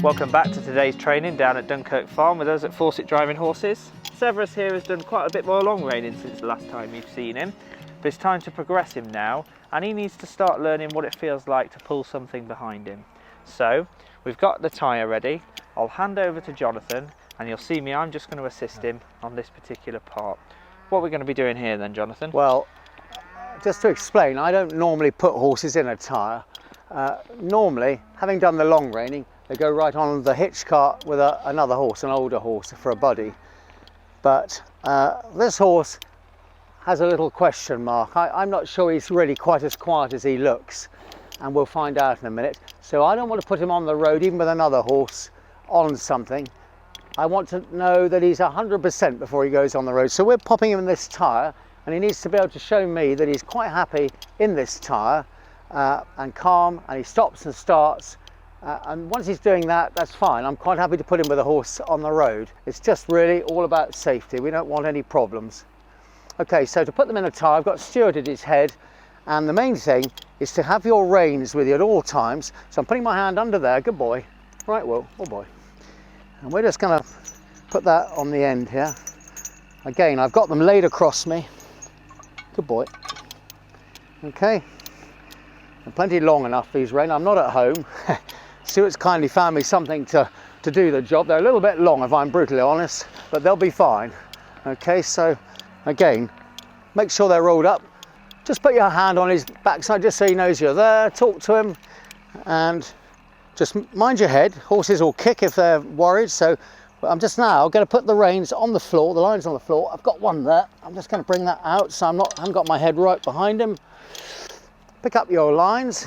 Welcome back to today's training down at Dunkirk Farm with us at Fawcett Driving Horses. Severus here has done quite a bit more long reining since the last time you've seen him, but it's time to progress him now, and he needs to start learning what it feels like to pull something behind him. So we've got the tyre ready. I'll hand over to Jonathan and you'll see me, I'm just going to assist him on this particular part. What are we going to be doing here then, Jonathan? Well, just to explain, I don't normally put horses in a tyre. Normally, having done the long reining, they go right on the hitch cart with another horse, an older horse, for a buddy. But this horse has a little question mark. I'm not sure he's really quite as quiet as he looks, and we'll find out in a minute. So I don't want to put him on the road, even with another horse, on something. I want to know that he's 100% before he goes on the road. So we're popping him in this tyre, and he needs to be able to show me that he's quite happy in this tyre and calm, and he stops and starts. And once he's doing that, that's fine. I'm quite happy to put him with a horse on the road. It's just really all about safety. We don't want any problems. Okay, so to put them in a tyre, I've got Stuart at his head, and the main thing is to have your reins with you at all times. So I'm putting my hand under there. Good boy. Right, Will. Oh boy. And we're just going to put that on the end here. Again, I've got them laid across me. Good boy. Okay. And plenty long enough, these reins. I'm not at home. Stuart's kindly found me something to do the job. They're a little bit long, if I'm brutally honest, but they'll be fine. Okay, so again, make sure they're rolled up. Just put your hand on his backside just so he knows you're there. Talk to him and just mind your head. Horses will kick if they're worried. So I'm just now going to put the reins on the floor. The line's on the floor. I've got one there. I'm just going to bring that out so I haven't got my head right behind him. Pick up your lines.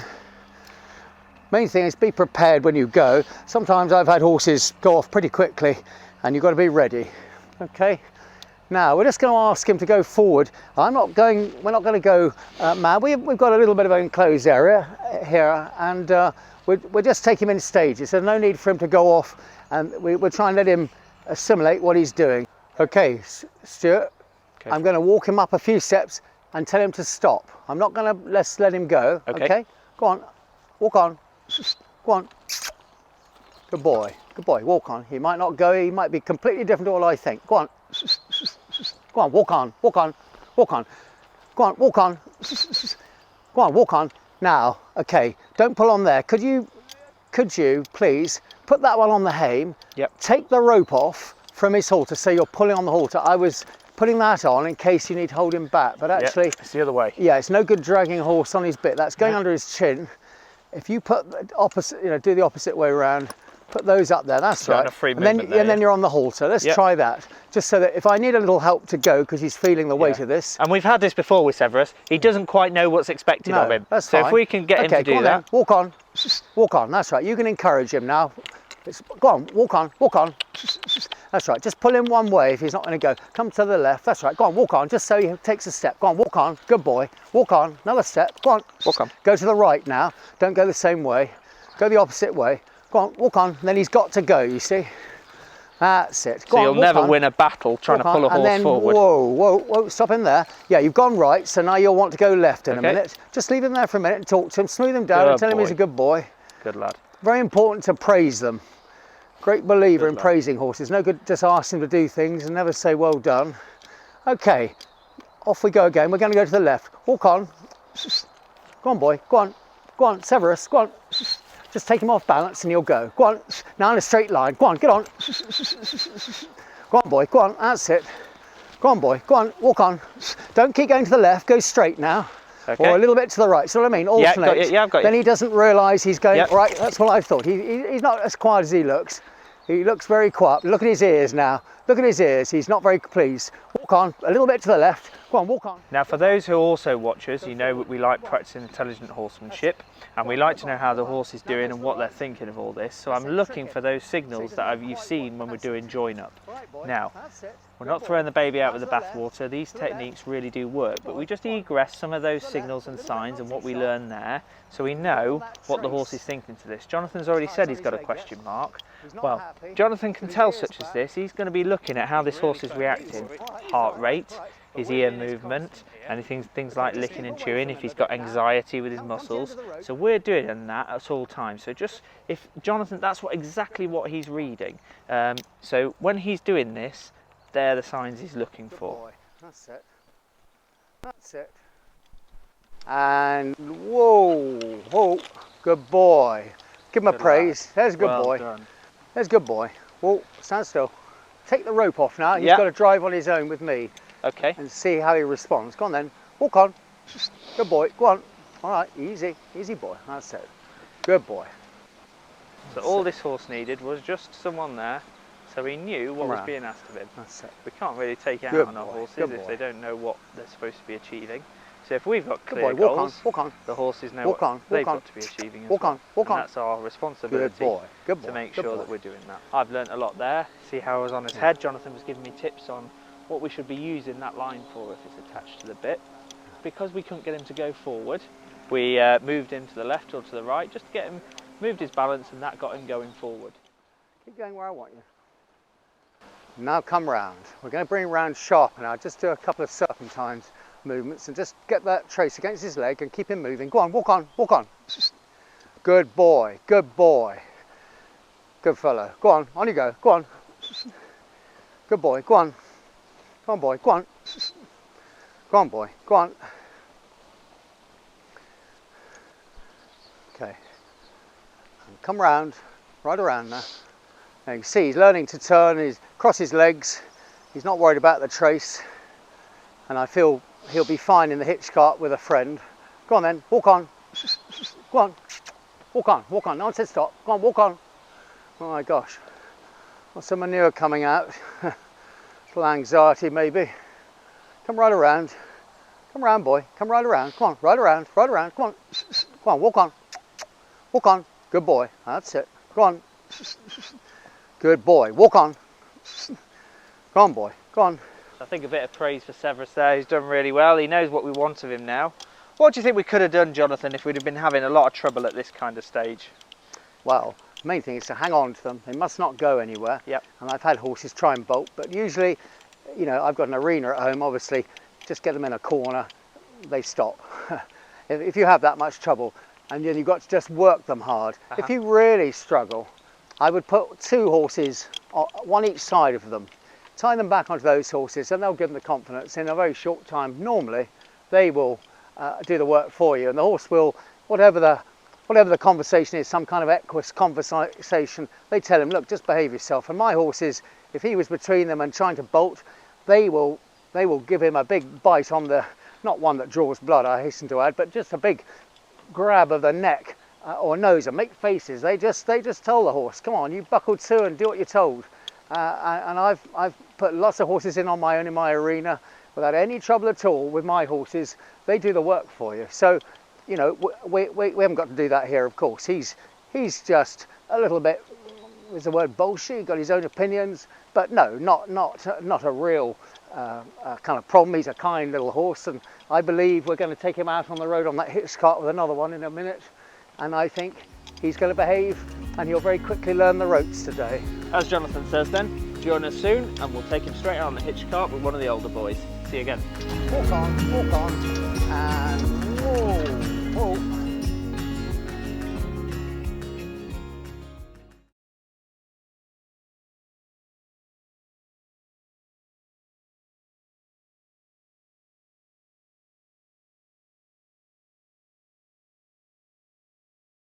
Main thing is be prepared when you go. Sometimes I've had horses go off pretty quickly and you've got to be ready. Okay. Now we're just going to ask him to go forward. We're not going to go mad. We've got a little bit of an enclosed area here, and we're just taking him in stages. There's no need for him to go off, and we're trying to let him assimilate what he's doing. Okay, Stuart, okay. I'm going to walk him up a few steps and tell him to stop. I'm not going to let him go. Okay, go on, walk on, go on. Good boy, walk on. He might not go, he might be completely different to what I think. Go on. Go on, walk on, walk on, walk on. Go on, walk on. Go on, walk on. Now, okay, don't pull on there. Could you please put that one on the hame? Yep. Take the rope off from his halter so you're pulling on the halter. I was putting that on in case you need to hold him back, but actually... Yep, it's the other way. Yeah, it's no good dragging a horse on his bit. That's going under his chin. If you put the opposite, do the opposite way around, put those up there, that's right. And then you're on the halter. Let's try that. Just so that if I need a little help to go, because he's feeling the weight of this. And we've had this before with Severus. He doesn't quite know what's expected of him. That's so fine. If we can get him to do that. Walk on, walk on, that's right. You can encourage him now. Go on, walk on, walk on. That's right, just pull him one way if he's not going to go. Come to the left, that's right. Go on, walk on, just so he takes a step. Go on, walk on, good boy. Walk on, another step. Go on, walk on. Go to the right now. Don't go the same way. Go the opposite way. Go on, walk on. And then he's got to go, you see. That's it. Go so on, you'll never win a battle trying to pull a horse forward. Whoa, stop him there. Yeah, you've gone right, so now you'll want to go left in a minute. Just leave him there for a minute and talk to him, smooth him down and tell him he's a good boy. Good lad. Very important to praise them. Great believer in praising horses. No good just asking them to do things and never say well done. Okay, off we go again. We're going to go to the left. Walk on. Go on, boy. Go on, Severus. Go on. Just take him off balance and you'll go. Go on. Now in a straight line. Go on, get on. Go on, boy. Go on. That's it. Go on, boy. Go on. Walk on. Don't keep going to the left. Go straight now. Okay. Or a little bit to the right. So what I mean, alternate. Yeah, I've got you. Then he doesn't realise he's going right. That's what I thought. He's not as quiet as he looks. He looks very quiet. Look at his ears now. Look at his ears. He's not very pleased. Walk on. A little bit to the left. Go on, walk on. Now, for those who also watch us, you know we like practicing intelligent horsemanship, and we like to know how the horse is doing and what they're thinking of all this. So I'm looking for those signals that you've seen when we're doing join up. Now, we're not throwing the baby out with the bathwater. These techniques really do work, but we just egress some of those signals and signs and what we learn there, so we know what the horse is thinking to this. Jonathan's already said he's got a question mark. Well, Jonathan can tell such as this. He's going to be looking at how this horse is reacting. Heart rate, his ear movement, Anything, things like licking and chewing if he's got anxiety with his muscles. So we're doing that at all times. So just, if Jonathan, that's exactly what he's reading. So when he's doing this, they're the signs he's looking for. Boy. That's it. That's it. And whoa, whoa, good boy. Give him a praise. There's a good boy. Done. There's a good boy. Whoa, stand still. Take the rope off now. He's got to drive on his own with me. Okay. And see how he responds. Go on then. Walk on. Good boy. Go on. All right. Easy. Easy boy. That's it. Good boy. So all this horse needed was just someone there, so he knew what was being asked of him. That's it. We can't really take it out on our horses if they don't know what they're supposed to be achieving. So if we've got clear goals, the horses know what they've got to be achieving as well. And that's our responsibility to make sure that we're doing that. I've learnt a lot there. See how I was on his head. Jonathan was giving me tips on what we should be using that line for if it's attached to the bit. Because we couldn't get him to go forward, we moved him to the left or to the right just to get him, moved his balance, and that got him going forward. Keep going where I want you. Now come round. We're going to bring him round sharp now. Just do a couple of serpentines movements and just get that trace against his leg and keep him moving. Go on, walk on, walk on. Good boy, good boy. Good fellow. Go on you go. Go on. Good boy, go on. Go on, boy, go on. Go on, boy, go on. Okay. And come round, right around now. Now you can see he's learning to turn, he's cross his legs. He's not worried about the trace. And I feel he'll be fine in the hitch cart with a friend. Go on then, walk on. Go on. Walk on, walk on. No one said stop. Go on, walk on. Oh my gosh. Got some manure coming out. Little anxiety maybe. Come right around. Come round, boy. Come right around. Come on, right around, right around. Come on. Come on, walk on. Walk on. Good boy. That's it. Go on. Good boy. Walk on. Go on, boy. Go on. I think a bit of praise for Severus there. He's done really well. He knows what we want of him now. What do you think we could have done, Jonathan, if we'd have been having a lot of trouble at this kind of stage? Well, the main thing is to hang on to them. They must not go anywhere. Yep. And I've had horses try and bolt, but usually, you know, I've got an arena at home, obviously, just get them in a corner, they stop. If you have that much trouble, and then you've got to just work them hard. If you really struggle, I would put two horses, one each side of them, tie them back onto those horses, and they'll give them the confidence. In a very short time, normally, they will do the work for you, and the horse will, whatever the conversation is, some kind of equus conversation, they tell him, look, just behave yourself. And my horses, if he was between them and trying to bolt, they will give him a big bite on the, not one that draws blood, I hasten to add, but just a big grab of the neck or nose and make faces. They just tell the horse, come on, you buckle to and do what you're told. And I've put lots of horses in on my own in my arena without any trouble at all with my horses. They do the work for you. So, you know, we haven't got to do that here, of course. He's just a little bit, is the word bolshy, got his own opinions, but no, not a real kind of problem. He's a kind little horse, and I believe we're going to take him out on the road on that hitch cart with another one in a minute, and I think he's going to behave, and he'll very quickly learn the ropes today. As Jonathan says then, join us soon, and we'll take him straight out on the hitch cart with one of the older boys. See you again. Walk on, and